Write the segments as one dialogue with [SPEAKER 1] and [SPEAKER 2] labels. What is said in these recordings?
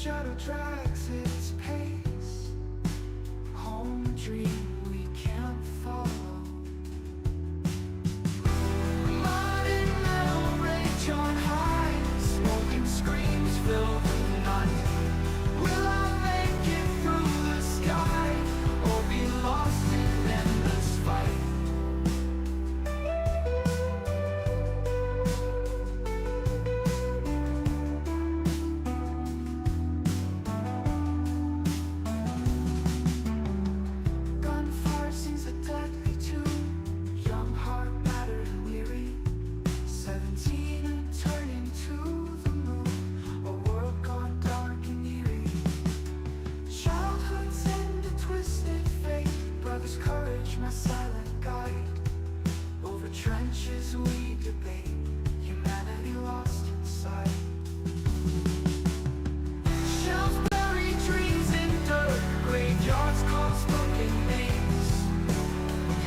[SPEAKER 1] Shadow tracks its pace, home dream we can't follow. Mud and metal rage on high, smoking screams fill the night. Will I make it through the sky, or be lost in endless fight? My silent guide, over trenches we debate, humanity lost inside. Shells bury dreams in dirt, graveyards call spoken names.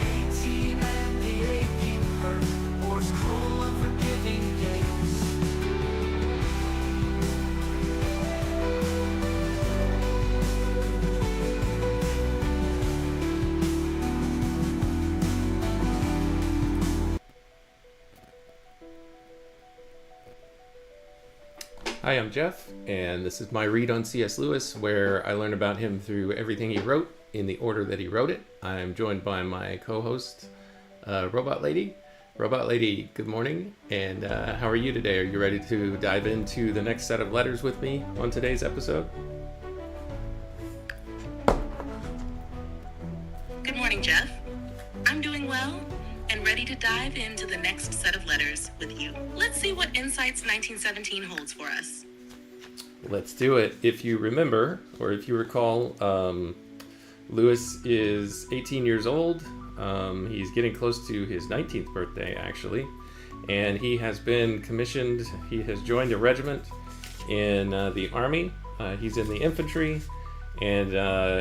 [SPEAKER 1] 18 and the aching hurt, war's cruel unforgiving gaze.
[SPEAKER 2] Hi, I'm Jeff, and this is my read on C.S. Lewis, where I learn about him through everything he wrote in the order that he wrote it. I'm joined by my co-host, Robot Lady. Robot Lady, good morning, and how are you today? Are you ready to dive into the next set of letters with me on today's episode?
[SPEAKER 3] Good morning, Jeff. I'm doing well and ready to dive into the next set of letters with you. Let's see what insights 1917 holds for us.
[SPEAKER 2] Let's do it. If you remember, or if you recall, Lewis is 18 years old. He's getting close to his 19th birthday, actually. And he has been commissioned. He has joined a regiment in the army. He's in the infantry. And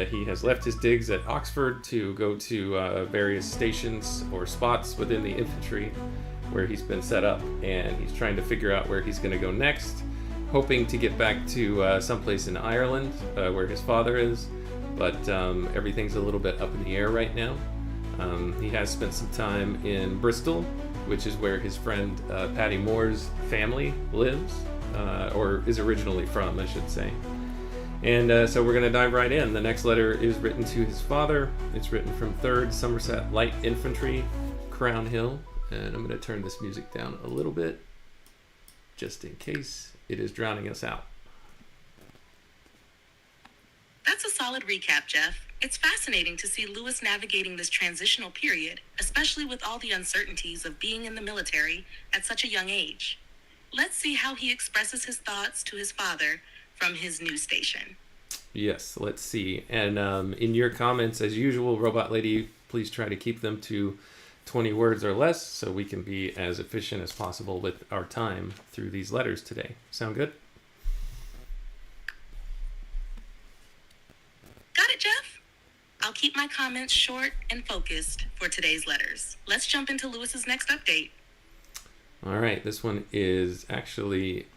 [SPEAKER 2] he has left his digs at Oxford to go to various stations or spots within the infantry where he's been set up. And he's trying to figure out where he's going to go next, hoping to get back to someplace in Ireland where his father is. But everything's a little bit up in the air right now. He has spent some time in Bristol, which is where his friend Patty Moore's family lives, or is originally from, I should say. And so we're going to dive right in. The next letter is written to his father. It's written from 3rd Somerset Light Infantry, Crown Hill. And I'm going to turn this music down a little bit, just in case it is drowning us out.
[SPEAKER 3] That's a solid recap, Jeff. It's fascinating to see Lewis navigating this transitional period, especially with all the uncertainties of being in the military at such a young age. Let's see how he expresses his thoughts to his father from his news station.
[SPEAKER 2] Yes, let's see. And in your comments, as usual, Robot Lady, please try to keep them to 20 words or less so we can be as efficient as possible with our time through these letters today. Sound good?
[SPEAKER 3] Got it, Jeff? I'll keep my comments short and focused for today's letters. Let's jump into Lewis's next update.
[SPEAKER 2] All right, this one is actually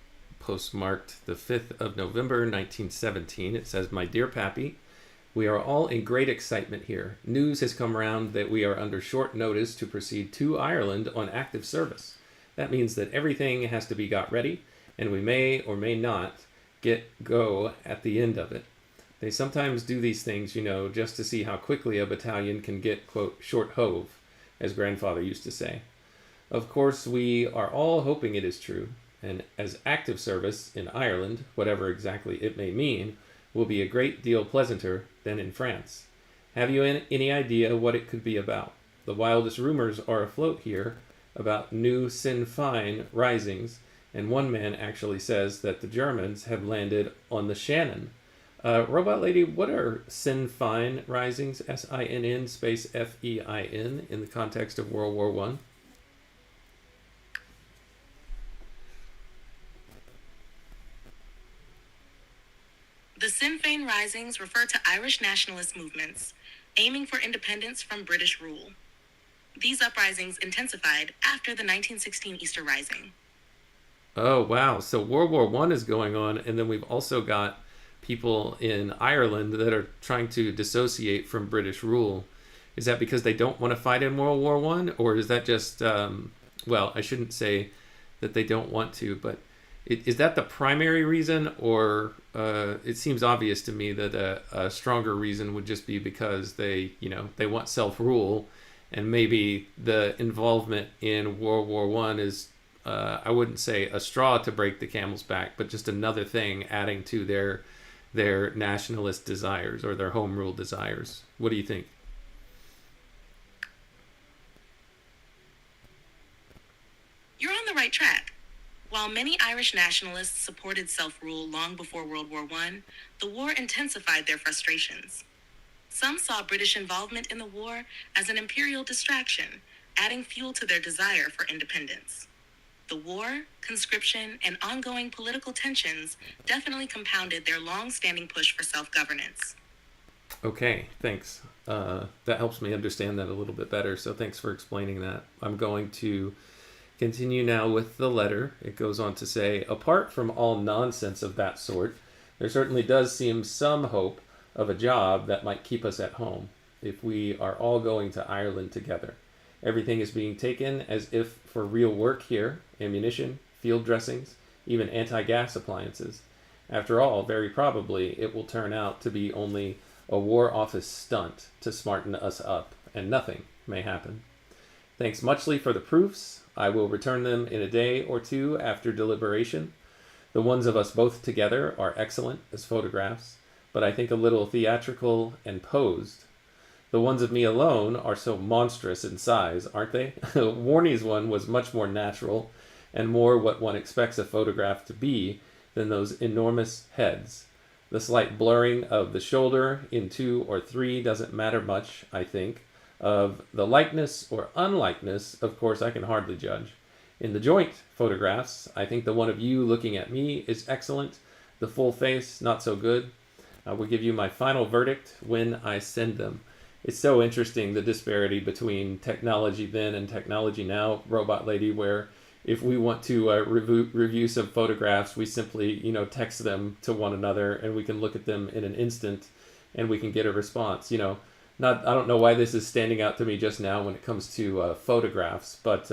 [SPEAKER 2] postmarked the 5th of November, 1917. It says, "My dear Pappy, we are all in great excitement here. News has come round that we are under short notice to proceed to Ireland on active service. That means that everything has to be got ready, and we may or may not go at the end of it. They sometimes do these things, you know, just to see how quickly a battalion can get, quote, short hove, as grandfather used to say. Of course, we are all hoping it is true, and as active service in Ireland, whatever exactly it may mean, will be a great deal pleasanter than in France. Have you any idea what it could be about? The wildest rumors are afloat here about new Sinn Féin risings, and one man actually says that the Germans have landed on the Shannon. Robot Lady, what are Sinn Féin risings, S-I-N-N space F-E-I-N, in the context of World War I?
[SPEAKER 3] The Sinn Féin risings refer to Irish nationalist movements aiming for independence from British rule. These uprisings intensified after the 1916 Easter Rising.
[SPEAKER 2] Oh, wow. So World War I is going on, and then we've also got people in Ireland that are trying to dissociate from British rule. Is that because they don't want to fight in World War I? Or is that just, well, I shouldn't say that they don't want to, but is that the primary reason? Or it seems obvious to me that a stronger reason would just be because they want self-rule, and maybe the involvement in World War I is, I wouldn't say a straw to break the camel's back, but just another thing adding to their nationalist desires or their home rule desires. What do you think?
[SPEAKER 3] You're on the right track. While many Irish nationalists supported self-rule long before World War I, the war intensified their frustrations. Some saw British involvement in the war as an imperial distraction, adding fuel to their desire for independence. The war, conscription, and ongoing political tensions definitely compounded their long-standing push for self-governance.
[SPEAKER 2] Okay, thanks. That helps me understand that a little bit better, so thanks for explaining that. I'm going to continue now with the letter. It goes on to say, apart from all nonsense of that sort, there certainly does seem some hope of a job that might keep us at home if we are all going to Ireland together. Everything is being taken as if for real work here, ammunition, field dressings, even anti-gas appliances. After all, very probably it will turn out to be only a War Office stunt to smarten us up, and nothing may happen. Thanks muchly for the proofs. I will return them in a day or two after deliberation. The ones of us both together are excellent as photographs, but I think a little theatrical and posed. The ones of me alone are so monstrous in size, aren't they? Warney's one was much more natural and more what one expects a photograph to be than those enormous heads. The slight blurring of the shoulder in 2 or 3 doesn't matter much, I think. Of the likeness or unlikeness, of course, I can hardly judge. In the joint photographs, I think the one of you looking at me is excellent. The full face, not so good. I will give you my final verdict when I send them. It's so interesting, the disparity between technology then and technology now, Robot Lady, where if we want to review some photographs, we simply, text them to one another, and we can look at them in an instant, and we can get a response. I don't know why this is standing out to me just now when it comes to photographs, but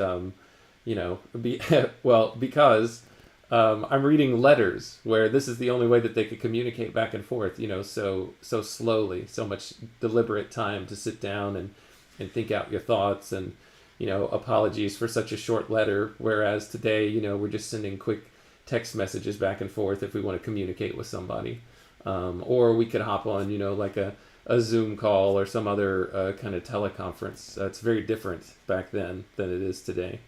[SPEAKER 2] because I'm reading letters where this is the only way that they could communicate back and forth, so slowly, so much deliberate time to sit down and think out your thoughts, and apologies for such a short letter, whereas today, we're just sending quick text messages back and forth if we want to communicate with somebody, or we could hop on, like a Zoom call or some other kind of teleconference. It's very different back then than it is today.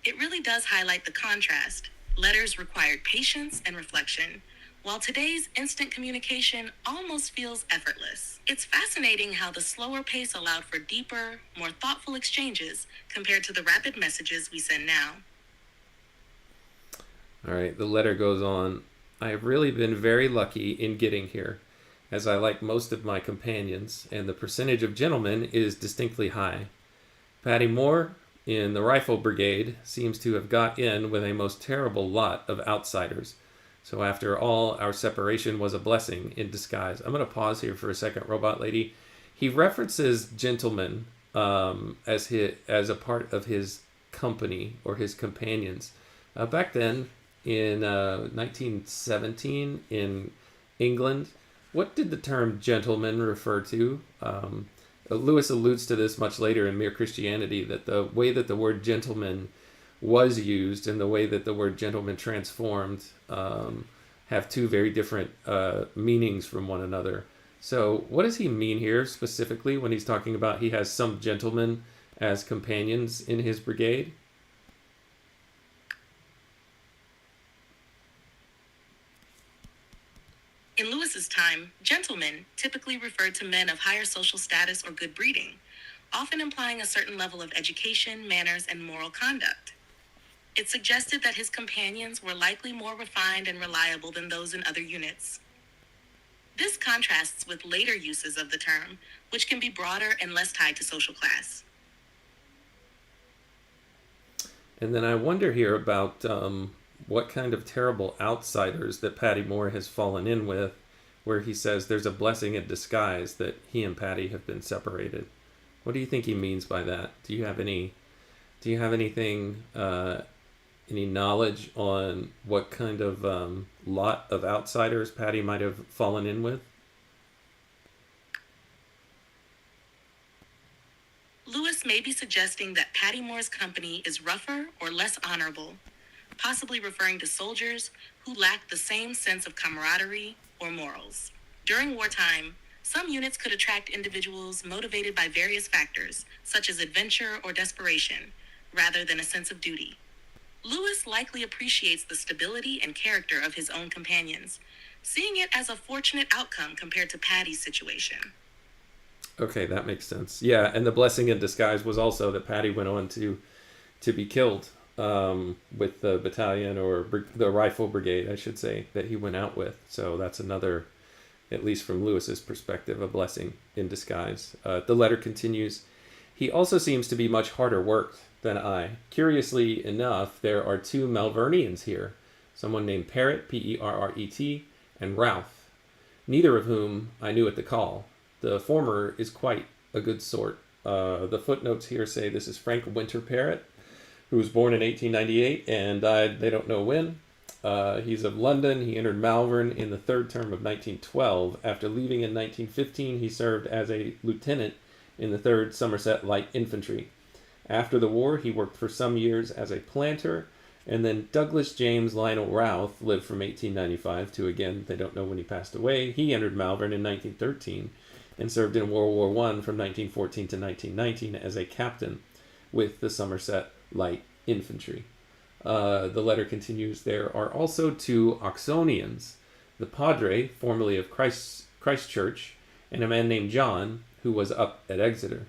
[SPEAKER 3] It really does highlight the contrast. Letters required patience and reflection, while today's instant communication almost feels effortless. It's fascinating how the slower pace allowed for deeper, more thoughtful exchanges compared to the rapid messages we send now.
[SPEAKER 2] All right, the letter goes on. I have really been very lucky in getting here, as I like most of my companions, and the percentage of gentlemen is distinctly high. Paddy Moore, in the Rifle Brigade, seems to have got in with a most terrible lot of outsiders. So after all, our separation was a blessing in disguise. I'm going to pause here for a second, Robot Lady. He references gentlemen as a part of his company or his companions. Back then, in 1917 in England, what did the term gentleman refer to? Lewis alludes to this much later in Mere Christianity, that the way that the word gentleman was used and the way that the word gentleman transformed have two very different meanings from one another. So what does he mean here specifically when he's talking about he has some gentlemen as companions in his brigade?
[SPEAKER 3] In Lewis's time, gentlemen typically referred to men of higher social status or good breeding, often implying a certain level of education, manners, and moral conduct. It suggested that his companions were likely more refined and reliable than those in other units. This contrasts with later uses of the term, which can be broader and less tied to social class.
[SPEAKER 2] And then I wonder here about what kind of terrible outsiders that Paddy Moore has fallen in with, where he says there's a blessing in disguise that he and Paddy have been separated. What do you think he means by that? Do you have anything, any knowledge on what kind of lot of outsiders Paddy might have fallen in with?
[SPEAKER 3] Lewis may be suggesting that Paddy Moore's company is rougher or less honorable, possibly referring to soldiers who lack the same sense of camaraderie or morals. During wartime, some units could attract individuals motivated by various factors, such as adventure or desperation, rather than a sense of duty. Lewis likely appreciates the stability and character of his own companions, seeing it as a fortunate outcome compared to Paddy's situation.
[SPEAKER 2] Okay, that makes sense. Yeah, and the blessing in disguise was also that Paddy went on to be killed with the battalion or the rifle brigade, I should say, that he went out with. So that's another, at least from Lewis's perspective, a blessing in disguise. The letter continues. He also seems to be much harder worked than I. Curiously enough, there are two Malvernians here, someone named Parrott, Perret, and Ralph, neither of whom I knew at the call. The former is quite a good sort. The footnotes here say this is Frank Winter Parrott, who was born in 1898 and died they don't know when. He's of London. He entered Malvern in the third term of 1912. After leaving in 1915, he served as a lieutenant in the 3rd Somerset Light Infantry. After the war, he worked for some years as a planter, and then Douglas James Lionel Routh lived from 1895 to, again, they don't know when he passed away. He entered Malvern in 1913 and served in World War I from 1914 to 1919 as a captain with the Somerset Light Infantry. The letter continues, there are also two Oxonians, the Padre, formerly of Christchurch, and a man named John, who was up at Exeter.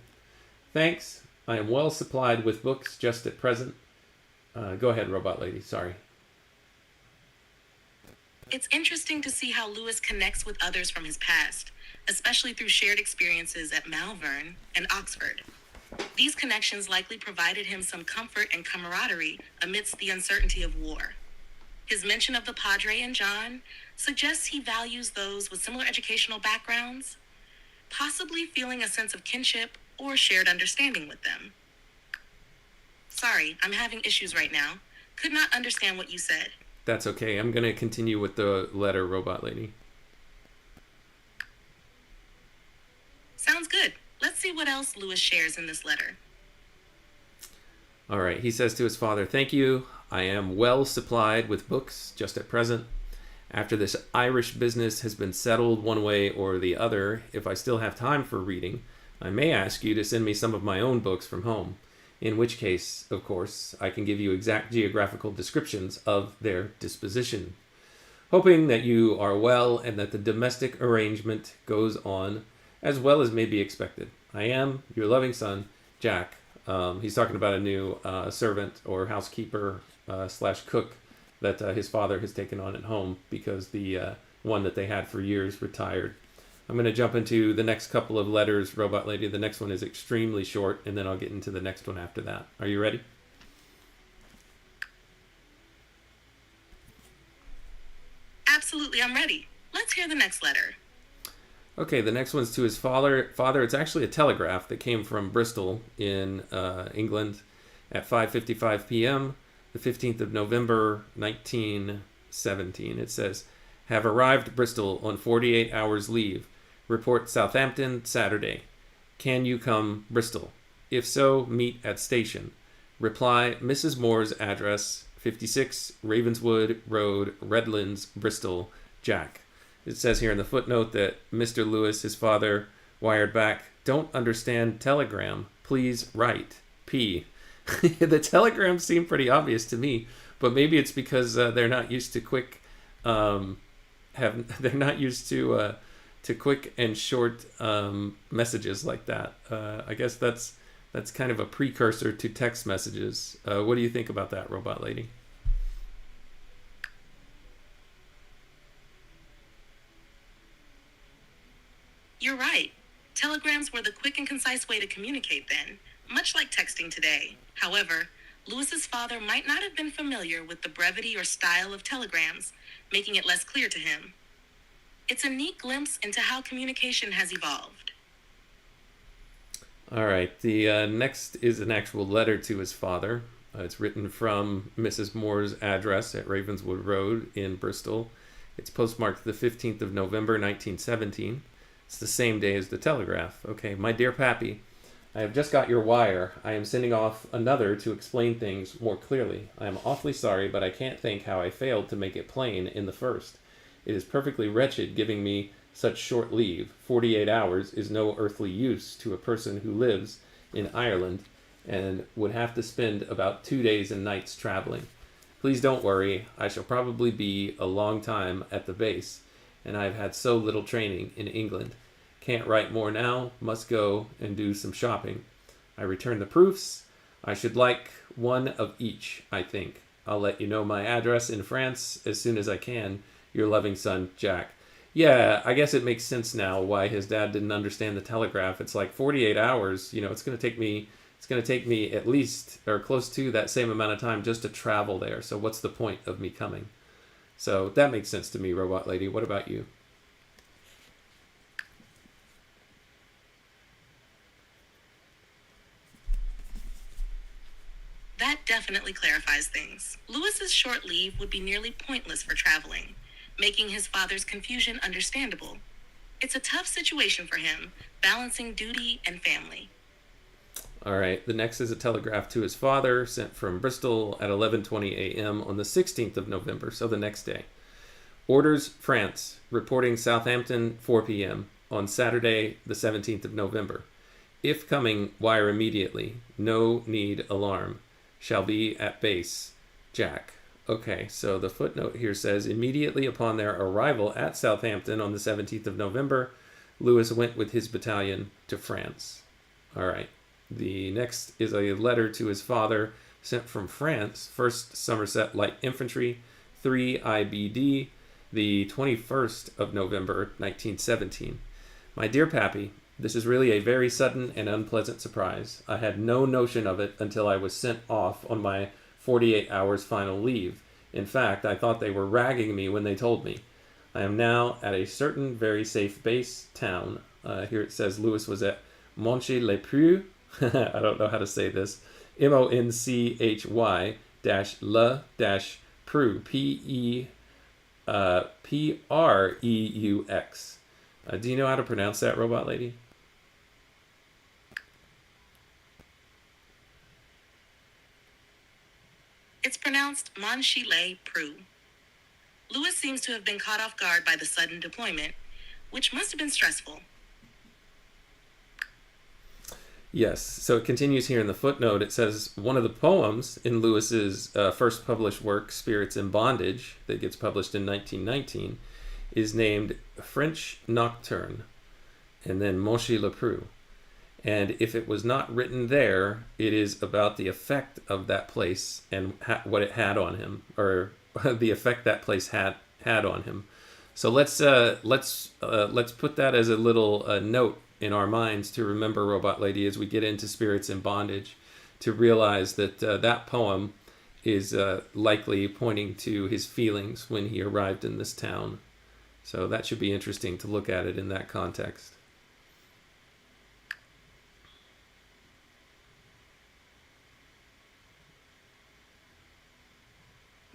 [SPEAKER 2] Thanks. I am well supplied with books just at present. Go ahead, Robot Lady. Sorry.
[SPEAKER 3] It's interesting to see how Lewis connects with others from his past, especially through shared experiences at Malvern and Oxford. These connections likely provided him some comfort and camaraderie amidst the uncertainty of war. His mention of the Padre and John suggests he values those with similar educational backgrounds, possibly feeling a sense of kinship or shared understanding with them. Sorry, I'm having issues right now. Could not understand what you said.
[SPEAKER 2] That's okay. I'm going to continue with the letter, Robot Lady.
[SPEAKER 3] Sounds good. Let's see what else Lewis shares in this letter.
[SPEAKER 2] All right. He says to his father, thank you. I am well supplied with books just at present. After this Irish business has been settled one way or the other, if I still have time for reading, I may ask you to send me some of my own books from home. in which case, of course, I can give you exact geographical descriptions of their disposition. Hoping that you are well and that the domestic arrangement goes on as well as may be expected. I am your loving son, Jack. He's talking about a new servant or housekeeper slash cook that his father has taken on at home because the one that they had for years retired. I'm going to jump into the next couple of letters, Robot Lady. The next one is extremely short, and then I'll get into the next one after that. Are you ready?
[SPEAKER 3] Absolutely, I'm ready. Let's hear the next letter.
[SPEAKER 2] Okay, the next one's to his father. It's actually a telegraph that came from Bristol in England at 5:55 p.m., the 15th of November, 1917. It says, have arrived Bristol on 48 hours leave. Report Southampton Saturday. Can you come Bristol? If so, meet at station. Reply Mrs. Moore's address, 56 Ravenswood Road, Redlands, Bristol, Jack. It says here in the footnote that Mr. Lewis, his father, wired back, don't understand telegram. Please write. P. The telegrams seem pretty obvious to me, but maybe it's because they're not used to quick, they're not used to quick and short messages like that. I guess that's kind of a precursor to text messages. What do you think about that, Robot Lady?
[SPEAKER 3] You're right. Telegrams were the quick and concise way to communicate then, much like texting today. However, Lewis's father might not have been familiar with the brevity or style of telegrams, making it less clear to him. It's a neat glimpse into how communication has evolved.
[SPEAKER 2] All right, the next is an actual letter to his father. It's written from Mrs. Moore's address at Ravenswood Road in Bristol. It's postmarked the 15th of November, 1917. It's the same day as the telegraph. Okay, my dear Pappy, I have just got your wire. I am sending off another to explain things more clearly. I am awfully sorry, but I can't think how I failed to make it plain in the first. It is perfectly wretched giving me such short leave. 48 hours is no earthly use to a person who lives in Ireland and would have to spend about 2 days and nights traveling. Please don't worry. I shall probably be a long time at the base, and I've had so little training in England. Can't write more now. Must go and do some shopping. I return the proofs. I should like one of each, I think. I'll let you know my address in France as soon as I can. Your loving son, Jack. Yeah, I guess it makes sense now why his dad didn't understand the telegraph. It's like 48 hours. You know, it's going to take me at least or close to that same amount of time just to travel there. So what's the point of me coming? So that makes sense to me, Robot Lady. What about you?
[SPEAKER 3] That definitely clarifies things. Lewis's short leave would be nearly pointless for traveling, making his father's confusion understandable. It's a tough situation for him, balancing duty and family.
[SPEAKER 2] All right, the next is a telegraph to his father sent from Bristol at 11:20 a.m. on the 16th of November, so the next day. Orders, France, reporting Southampton 4 p.m. on Saturday, the 17th of November. If coming, wire immediately. No need alarm. Shall be at base. Jack. Okay, so the footnote here says, immediately upon their arrival at Southampton on the 17th of November, Lewis went with his battalion to France. All right. The next is a letter to his father sent from France, 1st Somerset Light Infantry, 3 IBD, the 21st of November, 1917. My dear Pappy, this is really a very sudden and unpleasant surprise. I had no notion of it until I was sent off on my 48 hours final leave. In fact, I thought they were ragging me when they told me. I am now at a certain very safe base town. Here it says Lewis was at Monchy-le-Preux. I don't know how to say this. Monchy-le-Preux. P-E-P-R-E-U-X. Do you know how to pronounce that, Robot Lady?
[SPEAKER 3] It's pronounced Monchy-le-Preux. Lewis seems to have been caught off guard by the sudden deployment, which must have been stressful.
[SPEAKER 2] Yes. So it continues here in the footnote. It says one of the poems in Lewis's first published work, Spirits in Bondage, that gets published in 1919, is named French Nocturne, and then Monchy Le Preux. And if it was not written there, it is about the effect of that place and what it had on him, or the effect that place had on him. So let's put that as a little note in our minds to remember, Robot Lady, as we get into Spirits in Bondage, to realize that that poem is likely pointing to his feelings when he arrived in this town. So that should be interesting to look at it in that context.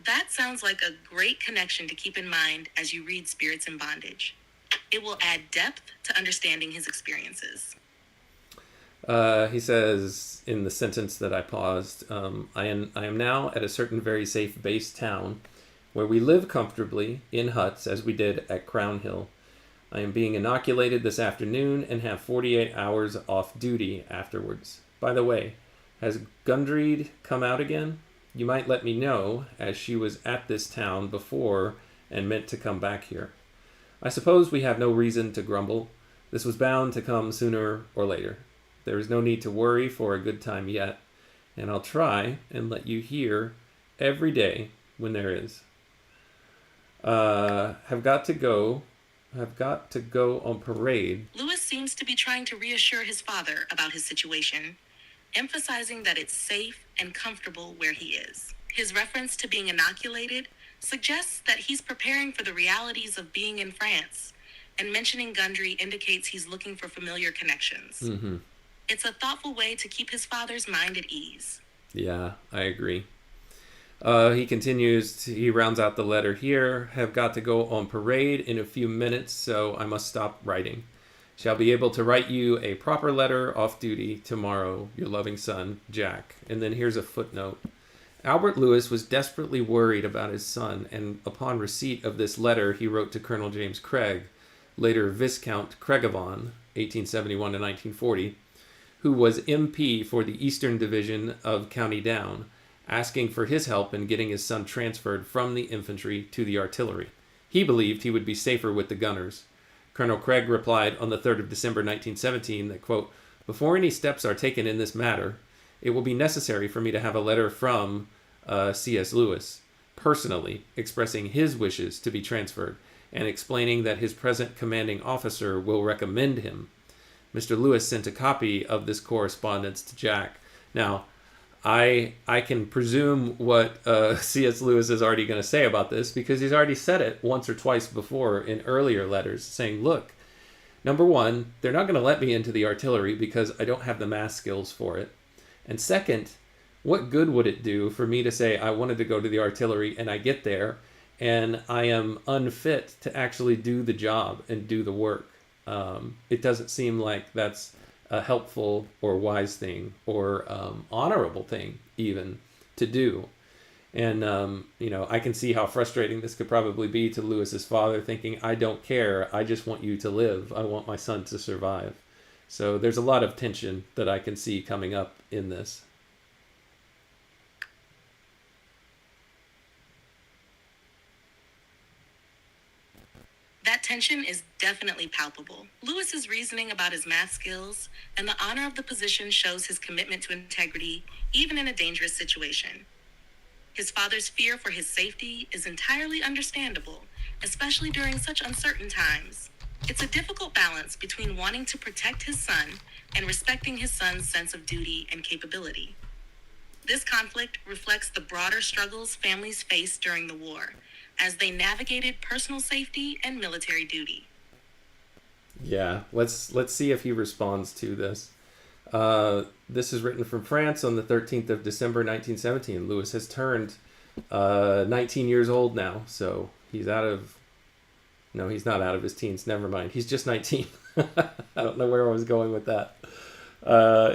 [SPEAKER 3] That sounds like a great connection to keep in mind as you read Spirits in Bondage. It will add depth to understanding his experiences.
[SPEAKER 2] He says in the sentence that I paused, I am now at a certain very safe base town where we live comfortably in huts as we did at Crown Hill. I am being inoculated this afternoon and have 48 hours off duty afterwards. By the way, has Gundreed come out again? You might let me know, as she was at this town before and meant to come back here. I suppose we have no reason to grumble. This was bound to come sooner or later. There is no need to worry for a good time yet, and I'll try and let you hear every day when there is. Have got to go on parade.
[SPEAKER 3] Lewis seems to be trying to reassure his father about his situation, emphasizing that it's safe and comfortable where he is. His reference to being inoculated suggests that he's preparing for the realities of being in France, and mentioning Gundry indicates he's looking for familiar connections.
[SPEAKER 2] Mm-hmm.
[SPEAKER 3] It's a thoughtful way to keep his father's mind at ease.
[SPEAKER 2] Yeah, I agree. He continues, he rounds out the letter here. Have got to go on parade in a few minutes, so I must stop writing. Shall be able to write you a proper letter off duty tomorrow. Your loving son, Jack. And then here's a footnote. Albert Lewis was desperately worried about his son, and upon receipt of this letter, he wrote to Colonel James Craig, later Viscount Craigavon, 1871 to 1940, who was MP for the Eastern Division of County Down, asking for his help in getting his son transferred from the infantry to the artillery. He believed he would be safer with the gunners. Colonel Craig replied on the 3rd of December 1917 that, quote, before any steps are taken in this matter, it will be necessary for me to have a letter from C.S. Lewis, personally expressing his wishes to be transferred and explaining that his present commanding officer will recommend him. Mr. Lewis sent a copy of this correspondence to Jack. Now, I can presume what C.S. Lewis is already going to say about this, because he's already said it once or twice before in earlier letters, saying, look, number one, they're not going to let me into the artillery because I don't have the math skills for it. And second, what good would it do for me to say I wanted to go to the artillery and I get there and I am unfit to actually do the job and do the work? It doesn't seem like that's a helpful or wise thing or honorable thing even to do. And, I can see how frustrating this could probably be to Lewis's father, thinking, I don't care. I just want you to live. I want my son to survive. So there's a lot of tension that I can see coming up in this.
[SPEAKER 3] That tension is definitely palpable. Lewis's reasoning about his math skills and the honor of the position shows his commitment to integrity, even in a dangerous situation. His father's fear for his safety is entirely understandable, especially during such uncertain times. It's a difficult balance between wanting to protect his son and respecting his son's sense of duty and capability. This conflict reflects the broader struggles families faced during the war, as they navigated personal safety and military duty.
[SPEAKER 2] Yeah, let's see if he responds to this. This is written from France on the 13th of December 1917. Lewis has turned 19 years old now, so he's not out of his teens. Never mind. He's just 19. I don't know where I was going with that.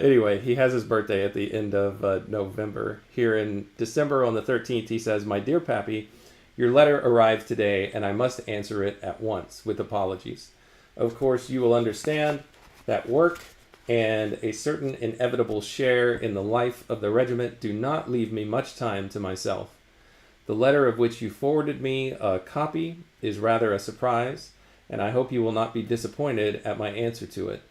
[SPEAKER 2] Anyway, he has his birthday at the end of November. Here in December on the 13th, he says, my dear Pappy, your letter arrived today, and I must answer it at once, with apologies. Of course, you will understand that work and a certain inevitable share in the life of the regiment do not leave me much time to myself. The letter of which you forwarded me a copy is rather a surprise, and I hope you will not be disappointed at my answer to it.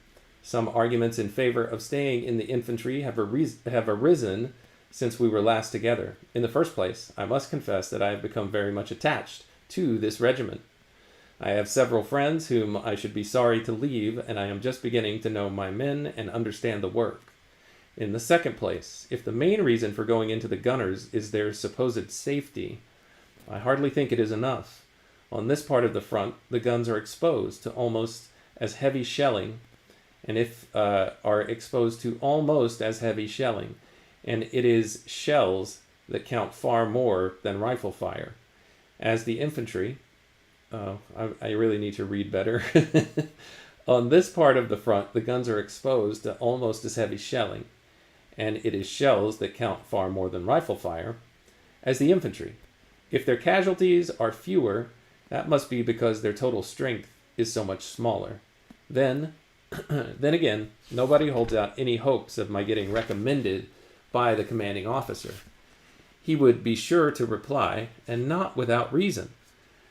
[SPEAKER 2] Some arguments in favor of staying in the infantry have arisen since we were last together. In the first place, I must confess that I have become very much attached to this regiment. I have several friends whom I should be sorry to leave, and I am just beginning to know my men and understand the work. In the second place, if the main reason for going into the gunners is their supposed safety, I hardly think it is enough. On this part of the front, the guns are exposed to almost as heavy shelling, and are exposed to almost as heavy shelling, and it is shells that count far more than rifle fire. As the infantry, I really need to read better. On this part of the front, the guns are exposed to almost as heavy shelling, and it is shells that count far more than rifle fire, as the infantry. If their casualties are fewer, that must be because their total strength is so much smaller. Then again, nobody holds out any hopes of my getting recommended by the commanding officer. He would be sure to reply, and not without reason,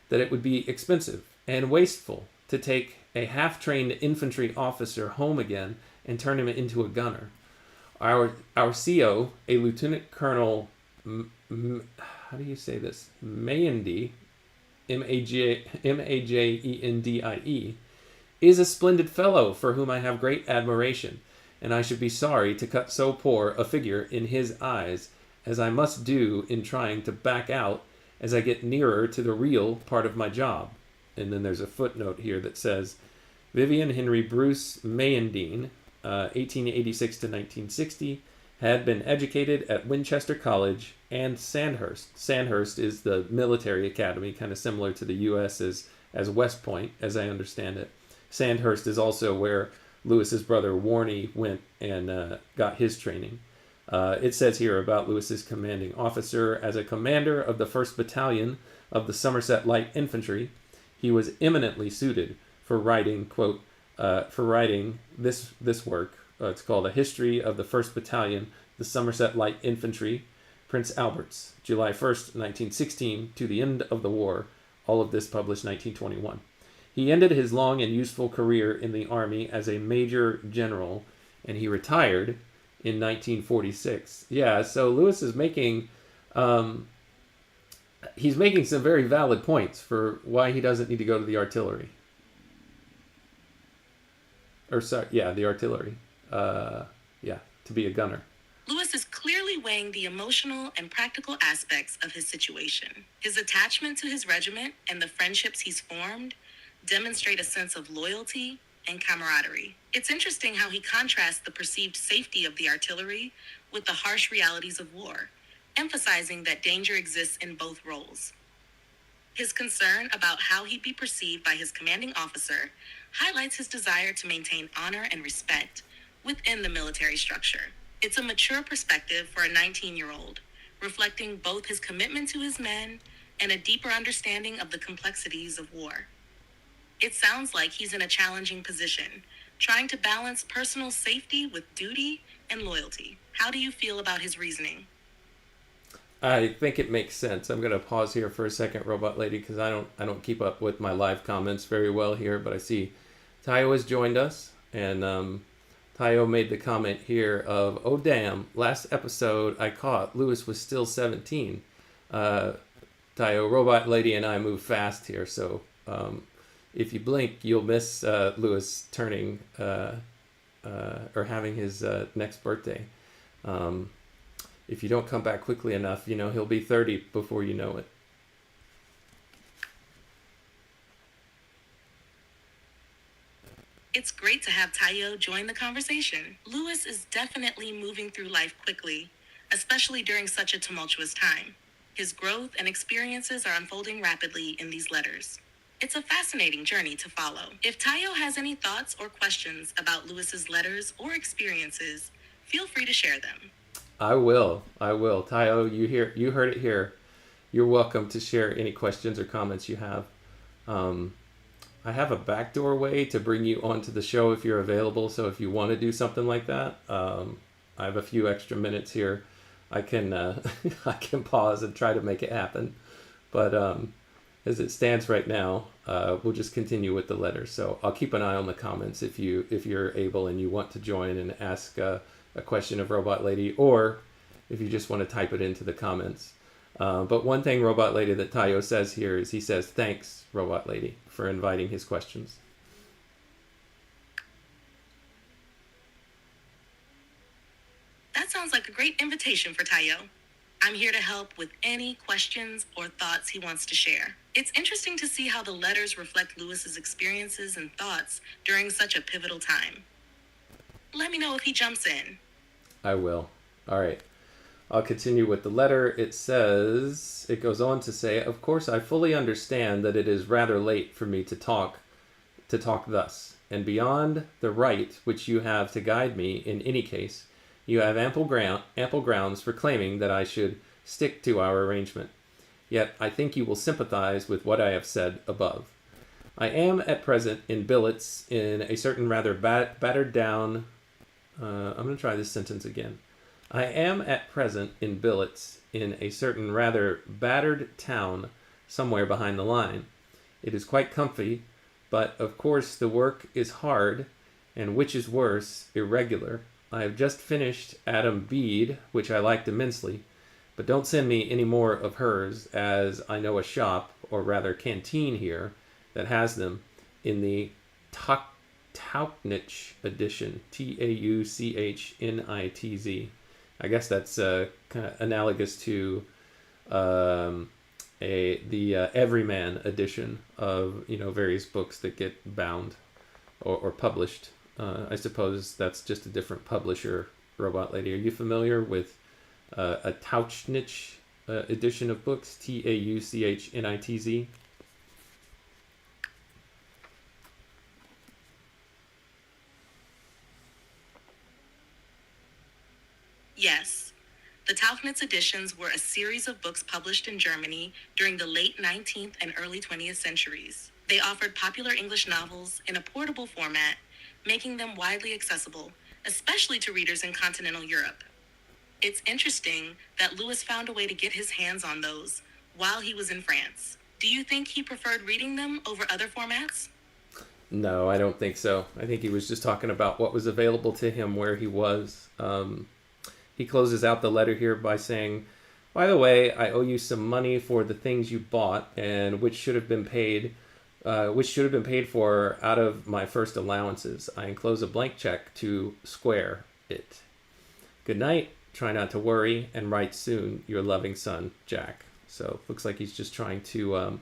[SPEAKER 2] that it would be expensive and wasteful to take a half-trained infantry officer home again and turn him into a gunner. Our CO, a Lieutenant Colonel, how do you say this? Mayendi, Majendie, is a splendid fellow for whom I have great admiration, and I should be sorry to cut so poor a figure in his eyes, as I must do in trying to back out as I get nearer to the real part of my job. And then there's a footnote here that says, Vivian Henry Bruce Mayendine, 1886 to 1960, had been educated at Winchester College and Sandhurst. Sandhurst is the military academy, kind of similar to the U.S. as West Point, as I understand it. Sandhurst is also where Lewis's brother Warney went and got his training. It says here about Lewis's commanding officer: as a commander of the 1st Battalion of the Somerset Light Infantry, he was eminently suited for writing, quote, this work. It's called A History of the 1st Battalion, the Somerset Light Infantry, Prince Albert's, July 1st, 1916, to the end of the war. All of this published 1921. He ended his long and useful career in the Army as a Major General, and he retired in 1946. Yeah, so Lewis is making he's making some very valid points for why he doesn't need to go to the artillery. The artillery. To be a gunner.
[SPEAKER 3] Lewis is clearly weighing the emotional and practical aspects of his situation. His attachment to his regiment and the friendships he's formed demonstrate a sense of loyalty and camaraderie. It's interesting how he contrasts the perceived safety of the artillery with the harsh realities of war, emphasizing that danger exists in both roles. His concern about how he'd be perceived by his commanding officer highlights his desire to maintain honor and respect within the military structure. It's a mature perspective for a 19-year-old, reflecting both his commitment to his men and a deeper understanding of the complexities of war. It sounds like he's in a challenging position, trying to balance personal safety with duty and loyalty. How do you feel about his reasoning?
[SPEAKER 2] I think it makes sense. I'm going to pause here for a second, Robot Lady, because I don't keep up with my live comments very well here, but I see Tayo has joined us, and Tayo made the comment here of, oh damn, last episode I caught Lewis was still 17. Tayo, Robot Lady and I move fast here, so if you blink, you'll miss Lewis turning or having his next birthday. If you don't come back quickly enough, he'll be 30 before you know it.
[SPEAKER 3] It's great to have Tayo join the conversation. Lewis is definitely moving through life quickly, especially during such a tumultuous time. His growth and experiences are unfolding rapidly in these letters. It's a fascinating journey to follow. If Tayo has any thoughts or questions about Lewis's letters or experiences, feel free to share them.
[SPEAKER 2] I will. Tayo, you heard it here. You're welcome to share any questions or comments you have. I have a backdoor way to bring you onto the show if you're available. So if you want to do something like that, I have a few extra minutes here. I can I can pause and try to make it happen. But as it stands right now, we'll just continue with the letter. So I'll keep an eye on the comments if you're able and you want to join and ask a question of Robot Lady, or if you just want to type it into the comments. But one thing, Robot Lady, that Tayo says here is he says, thanks, Robot Lady, for inviting his questions.
[SPEAKER 3] That sounds like a great invitation for Tayo. I'm here to help with any questions or thoughts he wants to share. It's interesting to see how the letters reflect Lewis's experiences and thoughts during such a pivotal time. Let me know if he jumps in.
[SPEAKER 2] I will. All right. I'll continue with the letter. It goes on to say, of course, I fully understand that it is rather late for me to talk thus, and beyond the right which you have to guide me in any case, you have ample grounds for claiming that I should stick to our arrangement. Yet I think you will sympathize with what I have said above. I am at present in billets in a certain rather battered down... I'm going to try this sentence again. I am at present in billets in a certain rather battered town somewhere behind the line. It is quite comfy, but of course the work is hard, and which is worse, irregular. I have just finished Adam Bede, which I liked immensely, but don't send me any more of hers, as I know a shop, or rather canteen here, that has them in the Tauchnitz edition, Tauchnitz. I guess that's kind of analogous to the Everyman edition of various books that get bound or published. I suppose that's just a different publisher, Robot Lady. Are you familiar with a Tauchnitz edition of books? Tauchnitz.
[SPEAKER 3] Yes. The Tauchnitz editions were a series of books published in Germany during the late 19th and early 20th centuries. They offered popular English novels in a portable format, making them widely accessible, especially to readers in continental Europe. It's interesting that Lewis found a way to get his hands on those while he was in France. Do you think he preferred reading them over other formats?
[SPEAKER 2] No, I don't think so. I think he was just talking about what was available to him where he was. He closes out the letter here by saying, by the way, I owe you some money for the things you bought, and which should have been paid for out of my first allowances. I enclose a blank check to square it. Good night. Try not to worry, and write soon. Your loving son, Jack. So looks like he's just trying to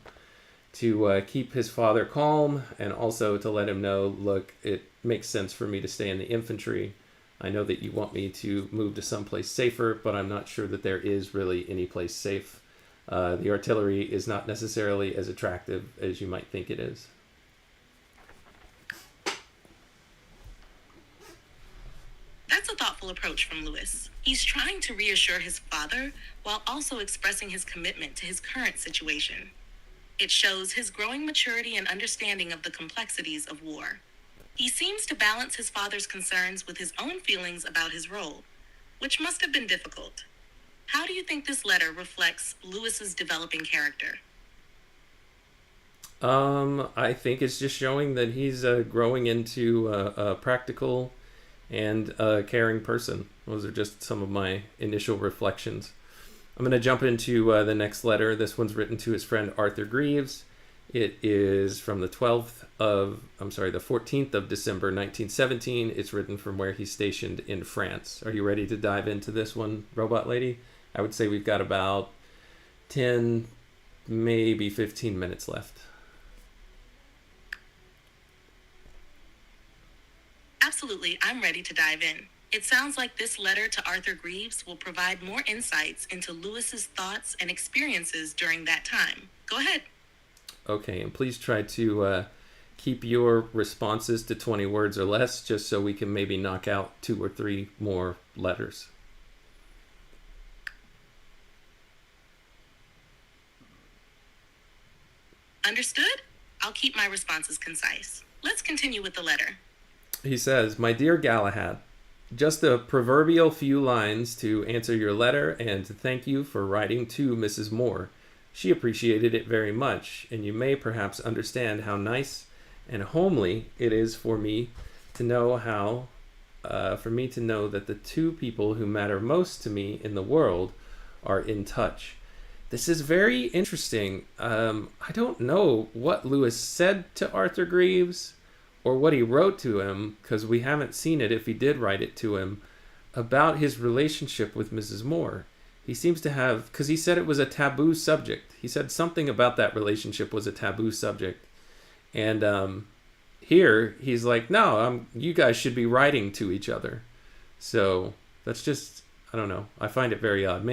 [SPEAKER 2] keep his father calm, and also to let him know, look, it makes sense for me to stay in the infantry. I know that you want me to move to someplace safer, but I'm not sure that there is really any place safe. The artillery is not necessarily as attractive as you might think it is.
[SPEAKER 3] That's a thoughtful approach from Lewis. He's trying to reassure his father while also expressing his commitment to his current situation. It shows his growing maturity and understanding of the complexities of war. He seems to balance his father's concerns with his own feelings about his role, which must have been difficult. How do you think this letter reflects Lewis's developing character?
[SPEAKER 2] I think it's just showing that he's growing into a practical and caring person. Those are just some of my initial reflections. I'm going to jump into the next letter. This one's written to his friend Arthur Greaves. It is from the 14th of December, 1917. It's written from where he's stationed in France. Are you ready to dive into this one, Robot Lady? I would say we've got about 10, maybe 15 minutes left.
[SPEAKER 3] Absolutely, I'm ready to dive in. It sounds like this letter to Arthur Greaves will provide more insights into Lewis's thoughts and experiences during that time. Go ahead.
[SPEAKER 2] Okay, and please try to keep your responses to 20 words or less, just so we can maybe knock out 2 or 3 more letters.
[SPEAKER 3] Understood? I'll keep my responses concise. Let's continue with the letter.
[SPEAKER 2] He says, "My dear Galahad, just a proverbial few lines to answer your letter and to thank you for writing to Mrs. Moore. She appreciated it very much, and you may perhaps understand how nice and homely it is for me to know that the two people who matter most to me in the world are in touch." This is very interesting. I don't know what Lewis said to Arthur Greaves or what he wrote to him, because we haven't seen it, if he did write it to him, about his relationship with Mrs. Moore. He seems to have, because he said it was a taboo subject. He said something about that relationship was a taboo subject. And here, he's like, no, you guys should be writing to each other. So that's just, I don't know. I find it very odd.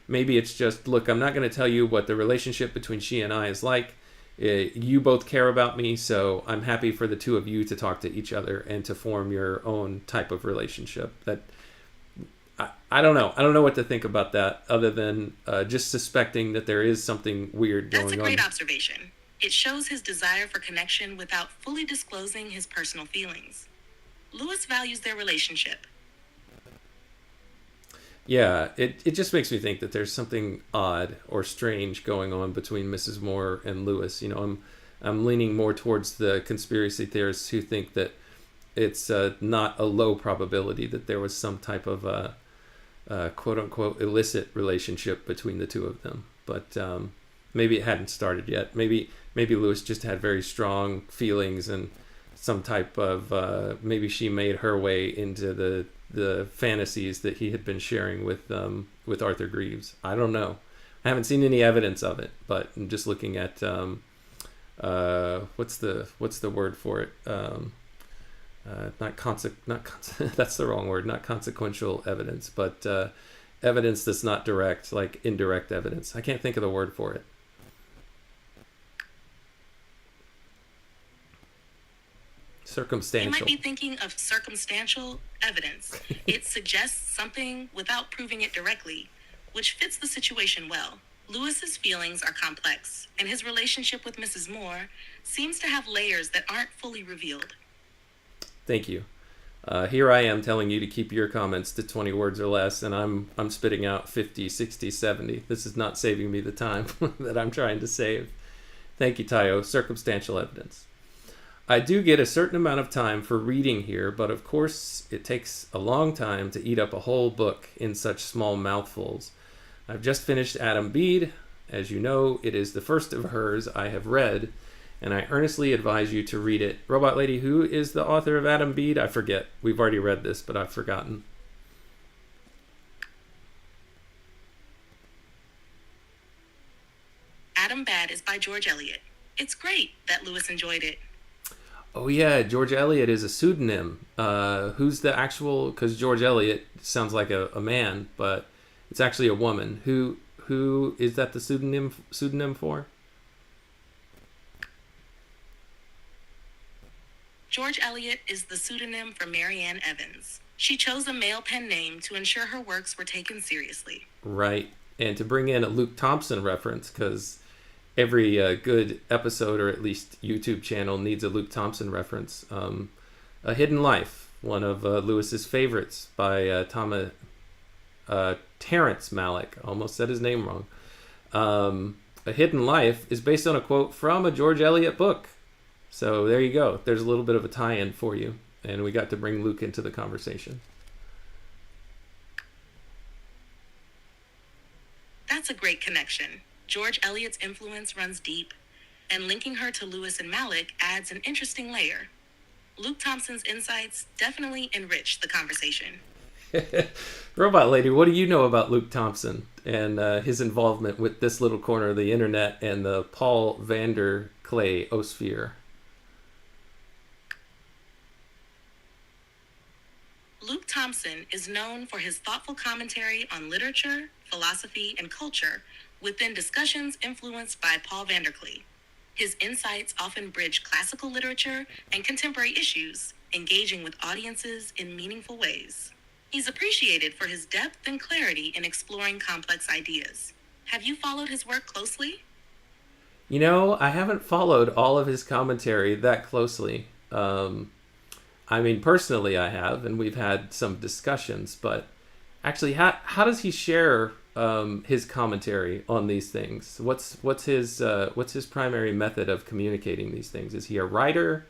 [SPEAKER 2] Maybe it's just, look, I'm not going to tell you what the relationship between she and I is like. You both care about me, so I'm happy for the two of you to talk to each other and to form your own type of relationship. That I don't know. I don't know what to think about that, other than just suspecting that there is something weird going on.
[SPEAKER 3] That's a great observation. It shows his desire for connection without fully disclosing his personal feelings. Lewis values their relationship.
[SPEAKER 2] Yeah, it just makes me think that there's something odd or strange going on between Mrs. Moore and Lewis. You know, I'm leaning more towards the conspiracy theorists who think that it's not a low probability that there was some type of quote unquote illicit relationship between the two of them. But maybe it hadn't started yet. Maybe Lewis just had very strong feelings and some type of maybe she made her way into the fantasies that he had been sharing with Arthur Greaves. I don't know. I haven't seen any evidence of it, but I'm just looking at what's the word for it? That's the wrong word. Not consequential evidence, but evidence that's not direct, like indirect evidence. I can't think of the word for it. Circumstantial.
[SPEAKER 3] You might be thinking of circumstantial evidence. It suggests something without proving it directly, which fits the situation well. Lewis's feelings are complex, and his relationship with Mrs. Moore seems to have layers that aren't fully revealed.
[SPEAKER 2] Thank you. Here I am telling you to keep your comments to 20 words or less, and I'm spitting out 50, 60, 70. This is not saving me the time that I'm trying to save. Thank you, Tayo. Circumstantial evidence. I do get a certain amount of time for reading here, but of course it takes a long time to eat up a whole book in such small mouthfuls. I've just finished Adam Bede. As you know, it is the first of hers I have read, and I earnestly advise you to read it. Robot Lady, who is the author of Adam Bede? I forget. We've already read this, but I've forgotten.
[SPEAKER 3] Adam Bad is by George Eliot. It's great that Lewis enjoyed it.
[SPEAKER 2] Oh yeah, George Eliot is a pseudonym. Who's the actual? Because George Eliot sounds like a man, but it's actually a woman. Who is that the pseudonym for?
[SPEAKER 3] George Eliot is the pseudonym for Marianne Evans. She chose a male pen name to ensure her works were taken seriously.
[SPEAKER 2] Right, and to bring in a Luke Thompson reference, because every good episode, or at least YouTube channel, needs a Luke Thompson reference. A Hidden Life, one of Lewis's favorites by Terrence Malick. Almost said his name wrong. A Hidden Life is based on a quote from a George Eliot book. So there you go. There's a little bit of a tie-in for you. And we got to bring Luke into the conversation.
[SPEAKER 3] That's a great connection. George Eliot's influence runs deep, and linking her to Lewis and Malick adds an interesting layer. Luke Thompson's insights definitely enrich the conversation.
[SPEAKER 2] Robot Lady, what do you know about Luke Thompson and his involvement with this little corner of the internet and the Paul Vander Clay Osphere?
[SPEAKER 3] Luke Thompson is known for his thoughtful commentary on literature, philosophy, and culture within discussions influenced by Paul Vander Clay. His insights often bridge classical literature and contemporary issues, engaging with audiences in meaningful ways. He's appreciated for his depth and clarity in exploring complex ideas. Have you followed his work closely?
[SPEAKER 2] You know, I haven't followed all of his commentary that closely. I mean, personally, I have, and we've had some discussions. But actually, how does he share his commentary on these things? What's his primary method of communicating these things? Is he a writer?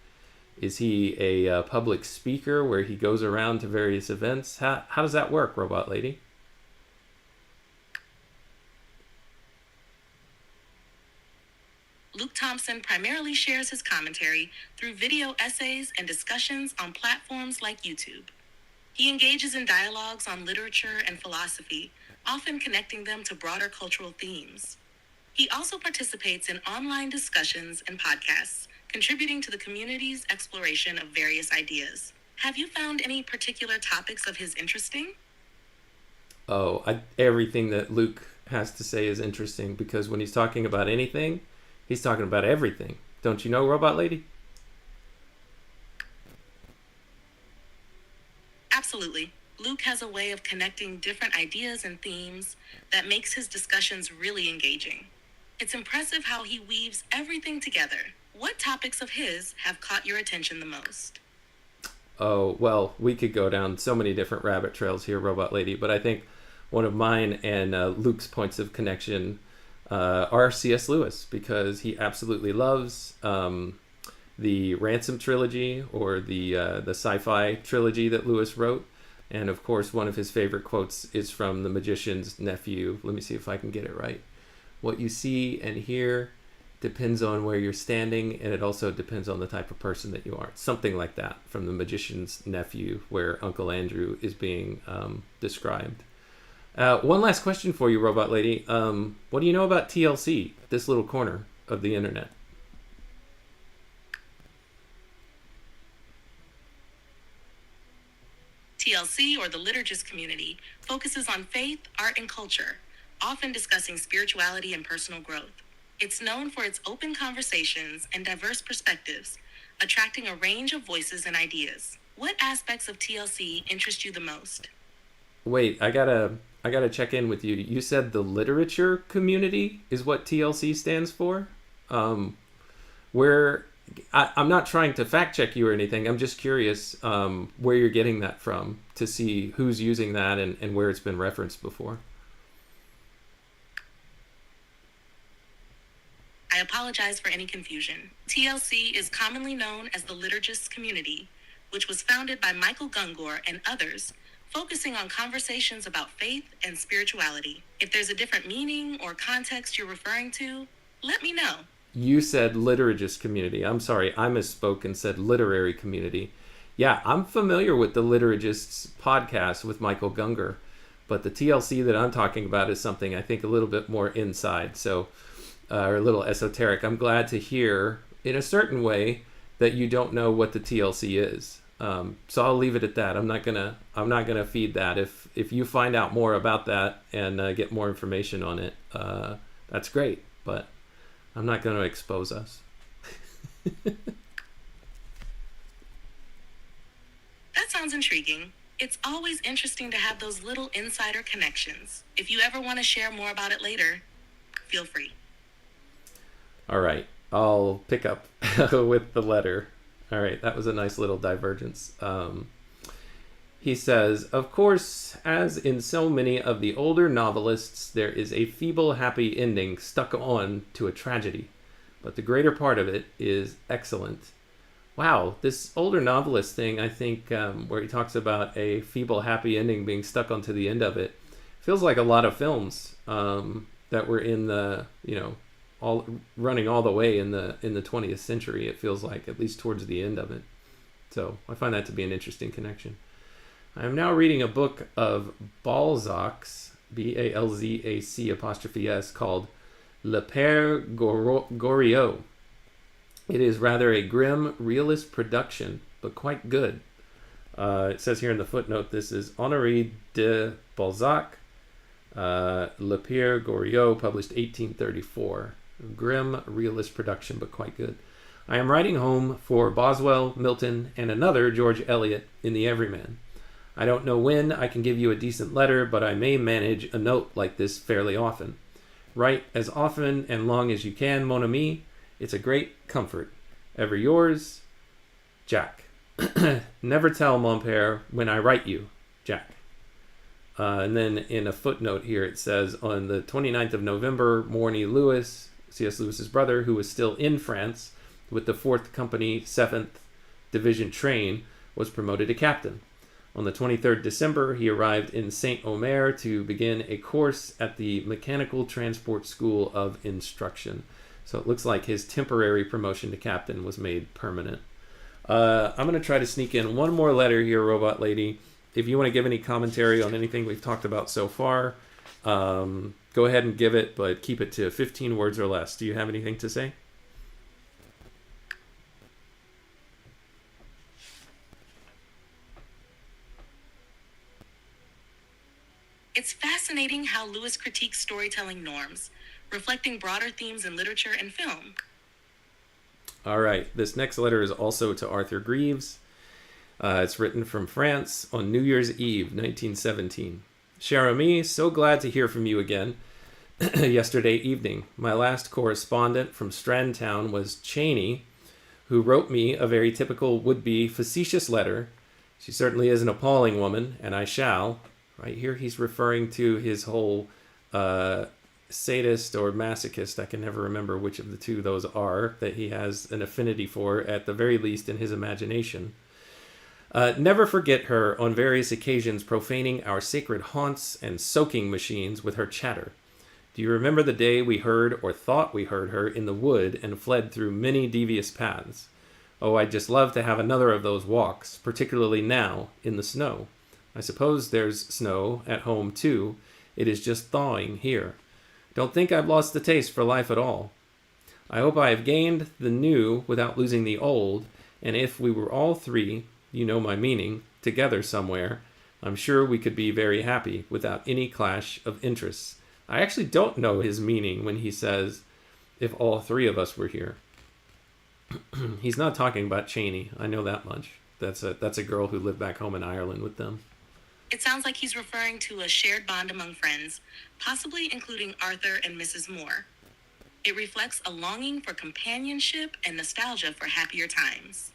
[SPEAKER 2] Is he a public speaker where he goes around to various events? How does that work, Robot Lady?
[SPEAKER 3] Luke Thompson primarily shares his commentary through video essays and discussions on platforms like YouTube. He engages in dialogues on literature and philosophy, often connecting them to broader cultural themes. He also participates in online discussions and podcasts, contributing to the community's exploration of various ideas. Have you found any particular topics of his interesting?
[SPEAKER 2] Everything that Luke has to say is interesting because when he's talking about anything, he's talking about everything. Don't you know, Robot Lady?
[SPEAKER 3] Absolutely. Luke has a way of connecting different ideas and themes that makes his discussions really engaging. It's impressive how he weaves everything together. What topics of his have caught your attention the most?
[SPEAKER 2] Oh, well, we could go down so many different rabbit trails here, Robot Lady, but I think one of mine and Luke's points of connection are C.S. Lewis, because he absolutely loves the Ransom trilogy, or the sci-fi trilogy that Lewis wrote. And of course, one of his favorite quotes is from The Magician's Nephew. Let me see if I can get it right. What you see and hear depends on where you're standing, and it also depends on the type of person that you are. Something like that from The Magician's Nephew, where Uncle Andrew is being described. One last question for you, Robot Lady. What do you know about TLC, this little corner of the internet?
[SPEAKER 3] TLC, or the liturgist community, focuses on faith, art, and culture, often discussing spirituality and personal growth. It's known for its open conversations and diverse perspectives, attracting a range of voices and ideas. What aspects of TLC interest you the most?
[SPEAKER 2] Wait, I gotta check in with you. You said the literature community is what TLC stands for? I'm not trying to fact check you or anything. I'm just curious where you're getting that from, to see who's using that and where it's been referenced before.
[SPEAKER 3] I apologize for any confusion. TLC is commonly known as the liturgist community, which was founded by Michael Gungor and others, focusing on conversations about faith and spirituality. If there's a different meaning or context you're referring to, let me know.
[SPEAKER 2] You said liturgist community. I'm sorry, I misspoke and said literary community. Yeah, I'm familiar with the Liturgists podcast with Michael Gungor, but the TLC that I'm talking about is something I think a little bit more inside, or a little esoteric. I'm glad to hear, in a certain way, that you don't know what the TLC is. So I'll leave it at that. I'm not gonna feed that. If you find out more about that and get more information on it, that's great. But I'm not going to expose us.
[SPEAKER 3] That sounds intriguing. It's always interesting to have those little insider connections. If you ever want to share more about it later, feel free.
[SPEAKER 2] All right, I'll pick up with the letter. All right, that was a nice little divergence. He says, of course, as in so many of the older novelists, there is a feeble happy ending stuck on to a tragedy, but the greater part of it is excellent. Wow, this older novelist thing, I think, where he talks about a feeble happy ending being stuck onto the end of it, feels like a lot of films that were in the, all running all the way in the 20th century. It feels like, at least towards the end of it. So I find that to be an interesting connection. I am now reading a book of Balzac's, Balzac', called Le Père Goriot. It is rather a grim, realist production, but quite good. It says here in the footnote, this is Honoré de Balzac, Le Père Goriot, published 1834. Grim, realist production, but quite good. I am writing home for Boswell, Milton, and another George Eliot in the Everyman. I don't know when I can give you a decent letter, but I may manage a note like this fairly often. Write as often and long as you can, mon ami. It's a great comfort. Ever yours, Jack. Never tell, mon père, when I write you, Jack. And then in a footnote here, it says, on the 29th of November, Morny Lewis, C.S. Lewis's brother, who was still in France with the 4th Company 7th Division train, was promoted to captain. On the 23rd December, he arrived in Saint-Omer to begin a course at the Mechanical Transport School of Instruction. So it looks like his temporary promotion to captain was made permanent. I'm going to try to sneak in one more letter here, Robot Lady. If you want to give any commentary on anything we've talked about so far, go ahead and give it, but keep it to 15 words or less. Do you have anything to say?
[SPEAKER 3] It's fascinating how Lewis critiques storytelling norms, reflecting broader themes in literature and film.
[SPEAKER 2] All right. This next letter is also to Arthur Greaves. It's written from France on New Year's Eve, 1917. Cher ami, so glad to hear from you again. Yesterday evening, my last correspondent from Strandtown was Cheney, who wrote me a very typical would-be facetious letter. She certainly is an appalling woman, and I shall... Right here, he's referring to his whole sadist or masochist, I can never remember which of the two those are, that he has an affinity for, at the very least in his imagination. Never forget her on various occasions profaning our sacred haunts and soaking machines with her chatter. Do you remember the day we heard or thought we heard her in the wood and fled through many devious paths? Oh, I'd just love to have another of those walks, particularly now, in the snow. I suppose there's snow at home, too. It is just thawing here. Don't think I've lost the taste for life at all. I hope I have gained the new without losing the old, and if we were all three, you know my meaning, together somewhere, I'm sure we could be very happy without any clash of interests. I actually don't know his meaning when he says, if all three of us were here. He's not talking about Cheney. I know that much. That's a girl who lived back home in Ireland with them.
[SPEAKER 3] It sounds like he's referring to a shared bond among friends, possibly including Arthur and Mrs. Moore. It reflects a longing for companionship and nostalgia for happier times.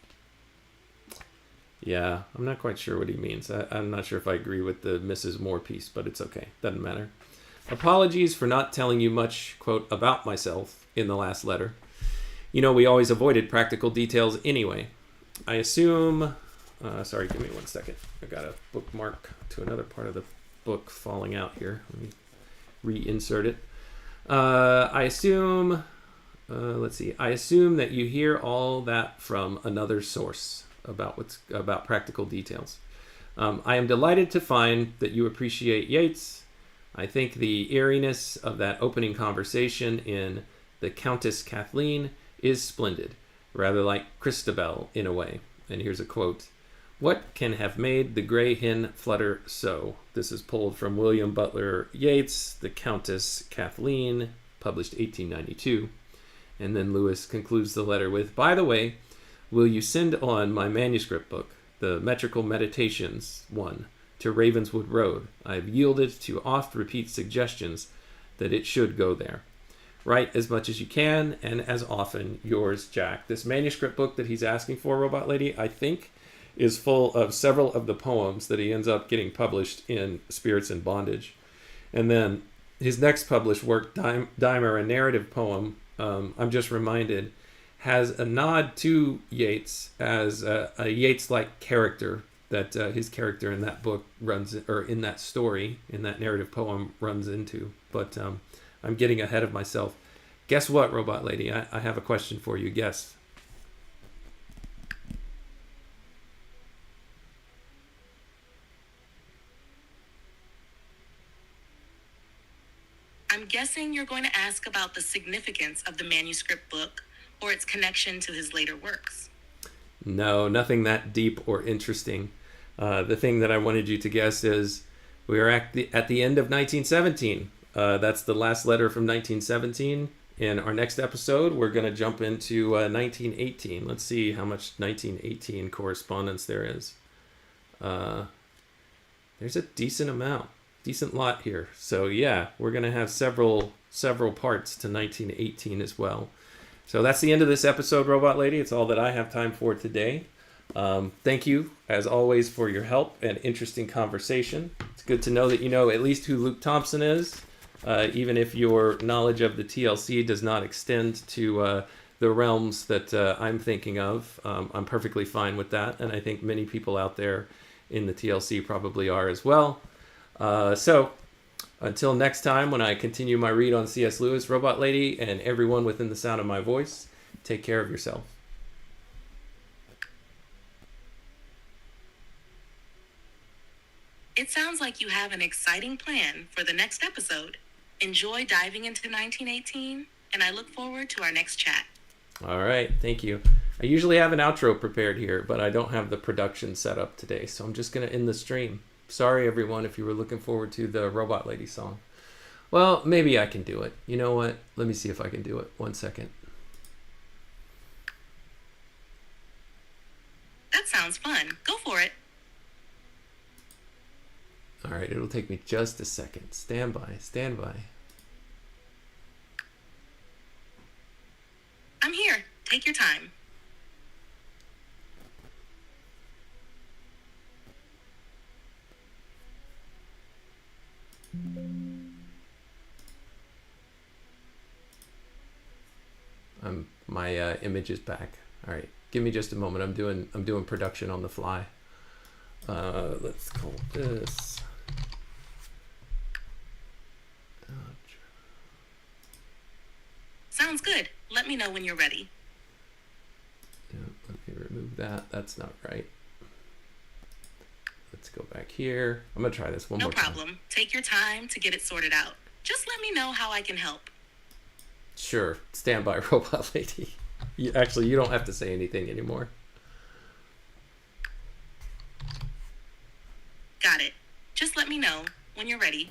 [SPEAKER 2] Yeah, I'm not quite sure what he means. I'm not sure if I agree with the Mrs. Moore piece, but it's okay. Doesn't matter. Apologies for not telling you much, quote, about myself in the last letter. You know, we always avoided practical details anyway. I assume... sorry, give me 1 second. I got a bookmark to another part of the book falling out here. Let me reinsert it. I assume... let's see. I assume that you hear all that from another source about practical details. I am delighted to find that you appreciate Yeats. I think the eeriness of that opening conversation in The Countess Kathleen is splendid, rather like Christabel in a way. And here's a quote. What can have made the grey hen flutter so? This is pulled from William Butler Yeats, The Countess Kathleen, published 1892. And then Lewis concludes the letter with, by the way, will you send on my manuscript book, the Metrical Meditations 1, to Ravenswood Road? I've yielded to oft-repeat suggestions that it should go there. Write as much as you can and as often. Yours, Jack. This manuscript book that he's asking for, Robot Lady, I think is full of several of the poems that he ends up getting published in Spirits in Bondage. And then his next published work, Dimer, a narrative poem, I'm just reminded, has a nod to Yeats as a Yeats-like character that his character in that book runs, or in that story, in that narrative poem runs into. But I'm getting ahead of myself. Guess what, Robot Lady? I have a question for you. Guess.
[SPEAKER 3] I'm guessing you're going to ask about the significance of the manuscript book or its connection to his later works.
[SPEAKER 2] No, nothing that deep or interesting. The thing that I wanted you to guess is we are at the end of 1917. That's the last letter from 1917. In our next episode, we're going to jump into 1918. Let's see how much 1918 correspondence there is. There's a decent lot here. So yeah, we're going to have several several parts to 1918 as well. So that's the end of this episode, Robot Lady. It's all that I have time for today. Thank you, as always, for your help and interesting conversation. It's good to know that you know at least who Luke Thompson is, even if your knowledge of the TLC does not extend to the realms that I'm thinking of. I'm perfectly fine with that, and I think many people out there in the TLC probably are as well. So until next time, when I continue my read on C.S. Lewis, Robot Lady, and everyone within the sound of my voice, take care of yourself.
[SPEAKER 3] It sounds like you have an exciting plan for the next episode. Enjoy diving into 1918, and I look forward to our next chat.
[SPEAKER 2] All right, thank you. I usually have an outro prepared here, but I don't have the production set up today, so I'm just going to end the stream. Sorry, everyone, if you were looking forward to the Robot Lady song. Well, maybe I can do it. You know what? Let me see if I can do it. 1 second.
[SPEAKER 3] That sounds fun. Go for it.
[SPEAKER 2] All right, it'll take me just a second. Stand by, stand by.
[SPEAKER 3] I'm here. Take your time.
[SPEAKER 2] My image is back. All right, give me just a moment. I'm doing production on the fly. Let's call this.
[SPEAKER 3] Sounds good. Let me know when you're ready.
[SPEAKER 2] Yeah, okay, remove that. That's not right. Let's go back here. I'm gonna try this one more time.
[SPEAKER 3] No problem. Take your time to get it sorted out. Just let me know how I can help.
[SPEAKER 2] Sure. Stand by, Robot Lady. You don't have to say anything anymore.
[SPEAKER 3] Got it. Just let me know when you're ready.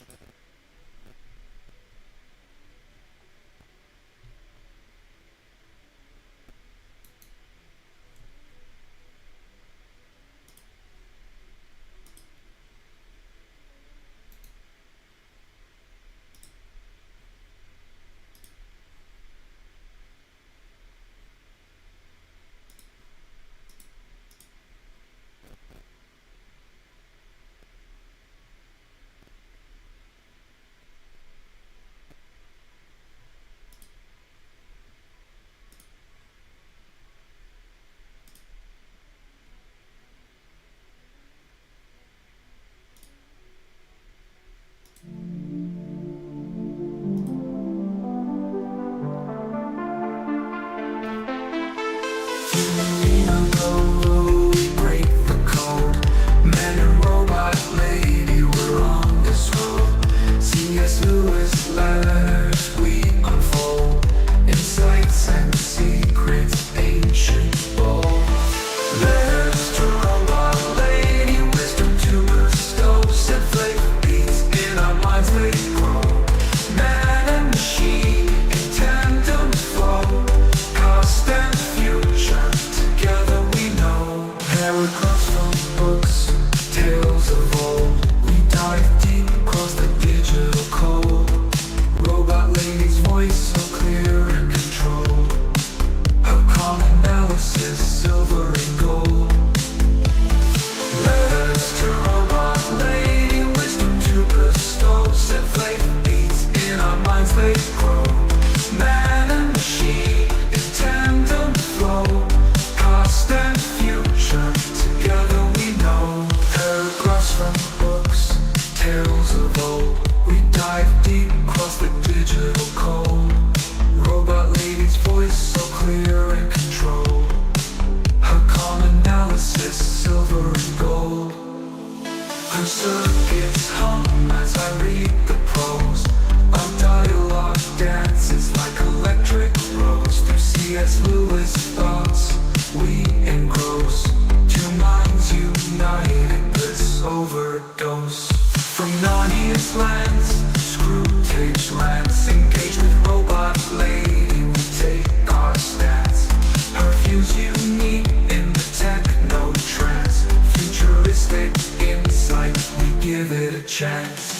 [SPEAKER 1] Chance.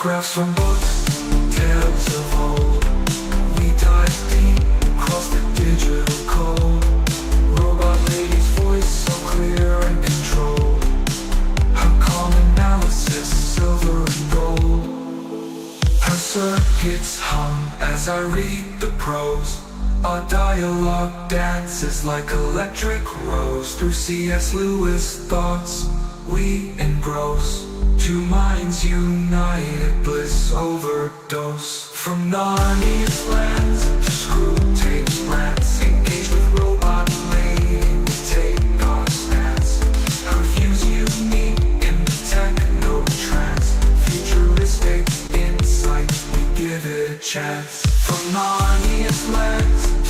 [SPEAKER 1] Paragraphs from books, tales of old. We dive deep across the digital code. Robot lady's voice so clear and controlled. Her calm analysis, silver and gold. Her circuits hum as I read the prose. Our dialogue dances like electric rose. Through C.S. Lewis thoughts we engross. Two minds united, bliss overdose. From Narnia's lands to screw tapes rants. Engage with robot lady, we take our stance. Her views unique in the techno trance. Futuristic insight, we give it a chance. From Narnia's lands